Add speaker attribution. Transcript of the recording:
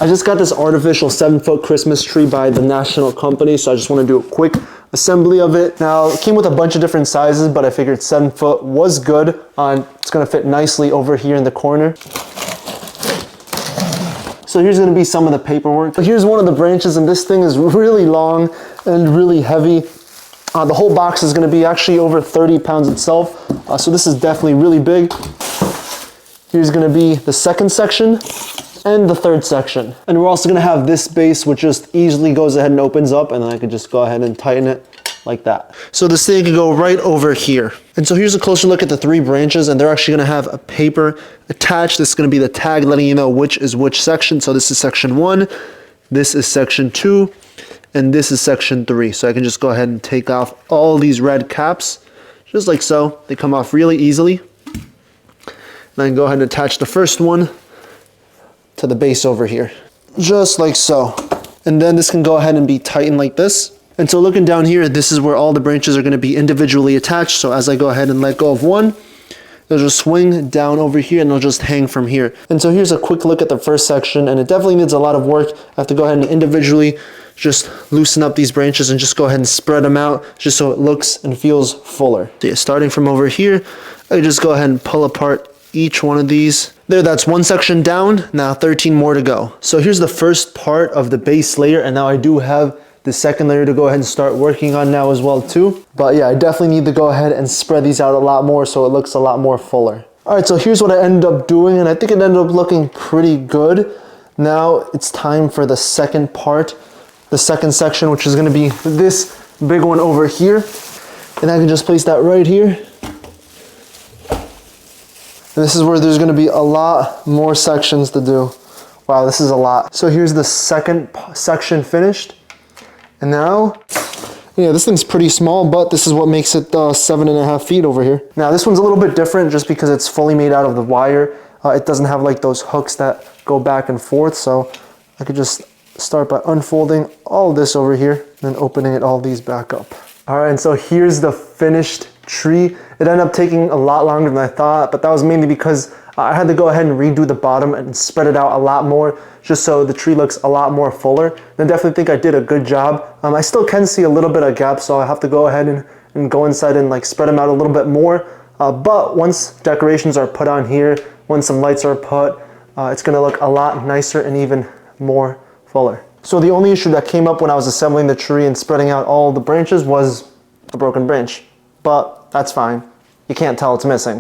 Speaker 1: I just got this artificial 7-foot Christmas tree by the National Company, so I just want to do a quick assembly of it. Now, it came with a bunch of different sizes, but I figured 7 foot was good. It's going to fit nicely over here in the corner. So here's going to be some of the paperwork. But here's one of the branches, and this thing is really long and really heavy. The whole box is going to be actually over 30 pounds itself, so this is definitely really big. Here's going to be the second section and the third section. And we're also going to have this base, which just easily goes ahead and opens up, and then I could just go ahead and tighten it like that. So this thing can go right over here. And so here's a closer look at the 3 branches, and they're actually going to have a paper attached. This is going to be the tag letting you know which is which section. So this is section 1, this is section 2, and this is section 3. So I can just go ahead and take off all these red caps, just like so. They come off really easily. And I can go ahead and attach the first one to the base over here, just like so. And then this can go ahead and be tightened like this. And so looking down here, this is where all the branches are going to be individually attached. So as I go ahead and let go of one, they'll just swing down over here and they'll just hang from here. And so here's a quick look at the first section, and it definitely needs a lot of work. I have to go ahead and individually just loosen up these branches and just go ahead and spread them out just so it looks and feels fuller. So yeah, starting from over here, I just go ahead and pull apart each one of these. There, that's one section down, now 13 more to go. So here's the first part of the base layer, and now I do have the second layer to go ahead and start working on now as well too. But yeah, I definitely need to go ahead and spread these out a lot more so it looks a lot more fuller. All right, so here's what I ended up doing, and I think it ended up looking pretty good. Now it's time for the second part, the second section, which is gonna be this big one over here. And I can just place that right here. And this is where there's gonna be a lot more sections to do. Wow, this is a lot. So here's the second section finished. And now, yeah, this thing's pretty small, but this is what makes it 7.5 feet over here. Now this one's a little bit different just because it's fully made out of the wire. It doesn't have like those hooks that go back and forth. So I could just start by unfolding all this over here and then opening it all these back up. All right, and so here's the finished tree. It ended up taking a lot longer than I thought, but that was mainly because I had to go ahead and redo the bottom and spread it out a lot more just so the tree looks a lot more fuller. And I definitely think I did a good job. I still can see a little bit of gaps, so I have to go ahead and go inside and like spread them out a little bit more. But once decorations are put on here, once some lights are put, it's gonna look a lot nicer and even more fuller. So the only issue that came up when I was assembling the tree and spreading out all the branches was a broken branch. But that's fine. You can't tell it's missing.